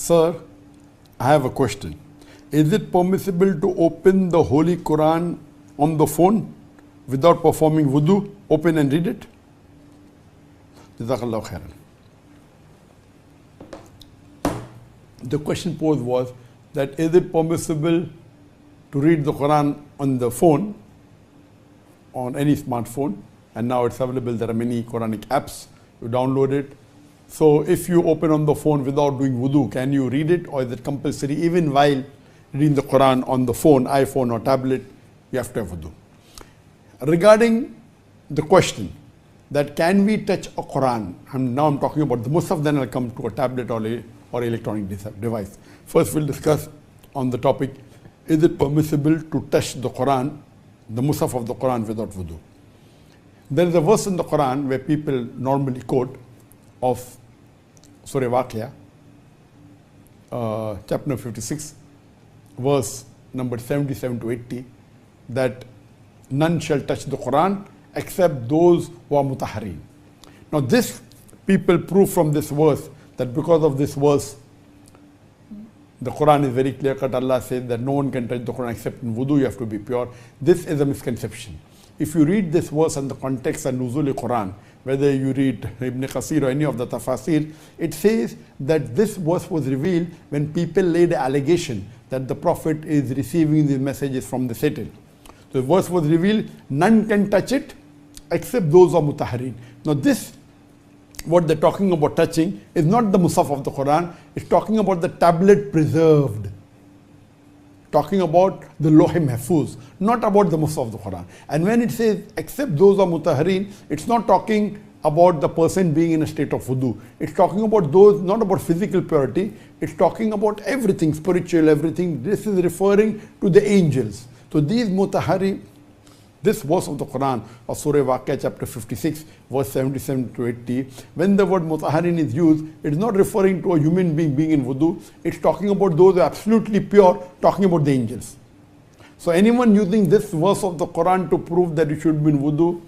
Sir, I have a question. Is it permissible to open the Holy Quran on the phone without performing wudu? Open and read it? Jazakallahu khairan. The question posed was that is it permissible to read the Quran on the phone, on any smartphone, and now it's available. There are many Quranic apps. You download it. So if you open on the phone without doing wudu, can you read it, or is it compulsory even while reading the Quran on the phone, iPhone or tablet, you have to have wudu? Regarding the question that can we touch a Quran, now I'm talking about the Mushaf, then I'll come to a tablet or electronic device. First we'll discuss on the topic, is it permissible to touch the Quran, the Mus'haf of the Quran without wudu? There is a verse in the Quran where people normally quote of Surah Waqia, chapter 56, verse number 77 to 80, that none shall touch the Quran except those who are mutahhareen. Now this, people prove from this verse that because of this verse, the Quran is very clear cut. Allah says that no one can touch the Quran except in wudu, you have to be pure. This is a misconception. If you read this verse in the context of Nuzul Quran, whether you read Ibn Qasir or any of the tafasir, it says that this verse was revealed when people laid an allegation that the Prophet is receiving these messages from the Satan. So the verse was revealed, none can touch it except those who are mutahhareen. Now this, what they're talking about touching, is not the Mus'haf of the Quran, it's talking about the tablet preserved. Talking about the Lohim Mahfuz, not about the Mus'haf of the Quran. And when it says except those who are mutahhareen, it's not talking about the person being in a state of wudu. It's talking about those, not about physical purity, it's talking about everything, spiritual, everything. This is referring to the angels. So these mutahhareen, this verse of the Quran of Surah Waqia chapter 56 verse 77 to 80, when the word mutahhareen is used, it's not referring to a human being being in wudu, it's talking about those who are absolutely pure, talking about the angels. So anyone using this verse of the Quran to prove that it should be in wudu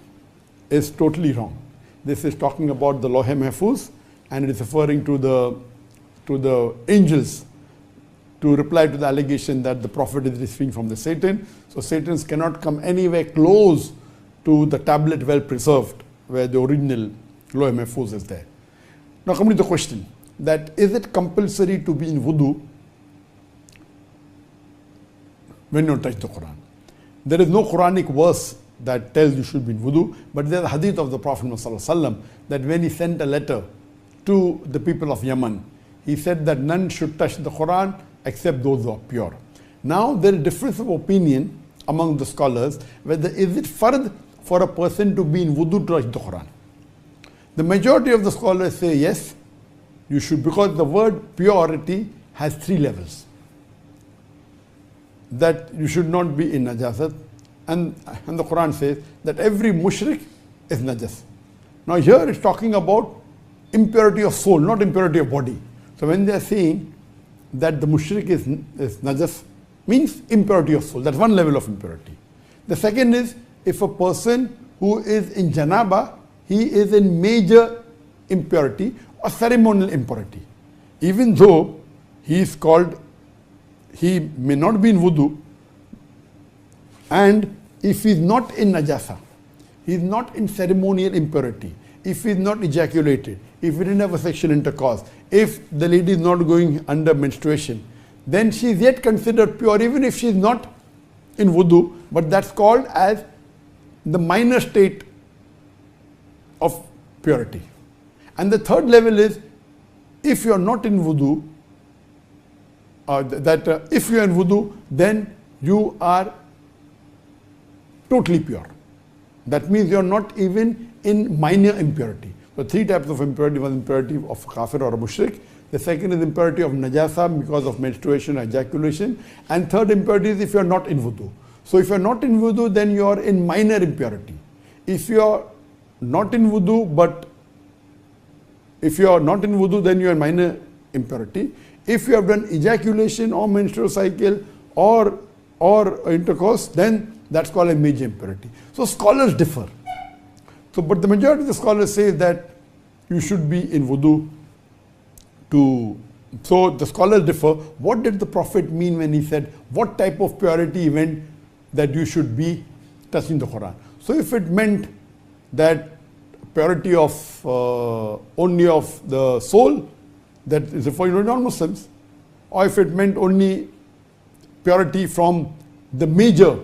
is totally wrong. This is talking about the Lawh Mahfuz, and it is referring to the angels, to reply to the allegation that the Prophet is receiving from the Satan. So Satans cannot come anywhere close to the tablet well preserved where the original Lawh Mahfuz is there. Now coming to the question, that is it compulsory to be in wudu when you touch the Quran? There is no Quranic verse that tells you should be in wudu, but there is a hadith of the Prophet ﷺ that when he sent a letter to the people of Yemen, he said that none should touch the Quran except those who are pure. Now there is difference of opinion among the scholars whether is it fard for a person to be in wudu to touch the Quran. The majority of the scholars say yes, you should, because the word purity has 3 levels. That you should not be in najasat, and the Quran says that every mushrik is najas. Now here it's talking about impurity of soul, not impurity of body. So when they are saying that the mushrik is najas, means impurity of soul. That's one level of impurity. The second is, if a person who is in janaba, he is in major impurity or ceremonial impurity. Even though he is called, he may not be in wudu, and if he is not in najasa, he is not in ceremonial impurity, if he is not ejaculated, if he didn't have a sexual intercourse, if the lady is not going under menstruation, then she is yet considered pure even if she is not in wudu, but that's called as the minor state of purity. And the third level is, if you are not in wudu, if you are in wudu, then you are totally pure. That means you are not even in minor impurity. So 3 types of impurity. One, impurity of kafir or a mushrik. The second is impurity of najasa because of menstruation or ejaculation. And third impurity is if you are not in wudu. So if you are not in wudu, then you are in minor impurity. If you are not in wudu, then you are in minor impurity. If you have done ejaculation or menstrual cycle or intercourse, then that's called a major impurity. So scholars differ. So, but the majority of the scholars say that you should be in wudu to So the scholars differ. What did the Prophet mean when he said what type of purity he meant that you should be touching the Quran? So if it meant that purity of only of the soul, that is referring to non-Muslims, or if it meant only purity from the major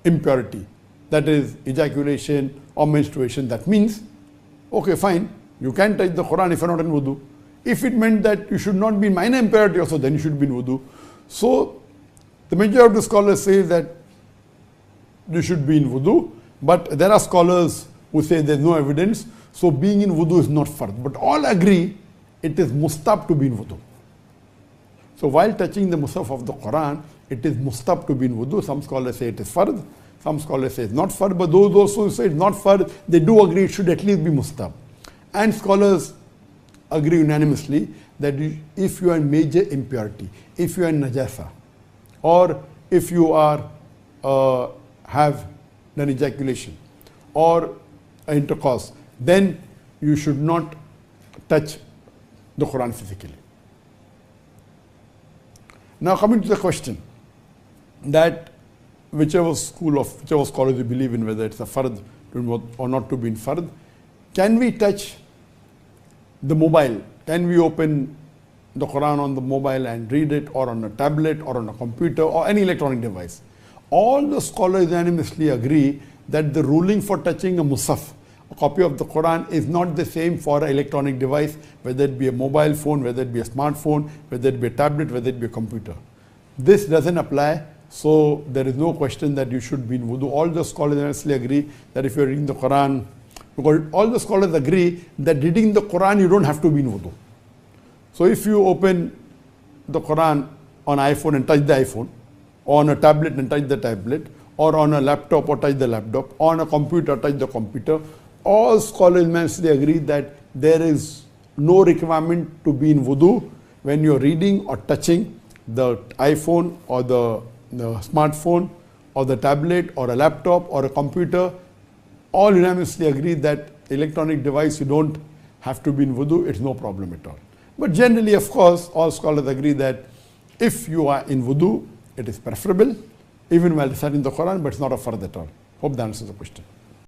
impurity, that is ejaculation or menstruation, that means, okay, fine, you can touch the Quran if you're not in wudu. If it meant that you should not be in minor impurity also, then you should be in wudu. So the majority of the scholars say that you should be in wudu, but there are scholars who say there's no evidence, so being in wudu is not fard. But all agree it is mustahab to be in wudu. So while touching the Mushaf of the Quran, it is mustahab to be in wudu. Some scholars say it is fard, some scholars say it's not fard, but those also who say it's not fard, they do agree it should at least be mustahab. And scholars agree unanimously that if you are in major impurity, if you are in najasa, or if you are have an ejaculation or intercourse, then you should not touch the Quran physically. Now coming to the question that whichever scholars you believe in, whether it's a fard or not to be in fard, can we touch the mobile? Can we open the Quran on the mobile and read it, or on a tablet or on a computer or any electronic device? All the scholars unanimously agree that the ruling for touching a Mus'haf, a copy of the Quran, is not the same for an electronic device, whether it be a mobile phone, whether it be a smartphone, whether it be a tablet, whether it be a computer. This doesn't apply, so there is no question that you should be in wudu. All the scholars unanimously agree that if you're reading the Quran, because all the scholars agree that reading the Quran you don't have to be in wudu. So if you open the Quran on iPhone and touch the iPhone, or on a tablet and touch the tablet, or on a laptop or touch the laptop, or on a computer touch the computer, all scholars unanimously agree that there is no requirement to be in wudu when you're reading or touching the iPhone or the smartphone or the tablet or a laptop or a computer. All unanimously agree that electronic device you don't have to be in wudu, it's no problem at all. But generally, of course, all scholars agree that if you are in wudu, it is preferable, even while reciting the Quran, but it's not a fard at all. Hope that answers the question.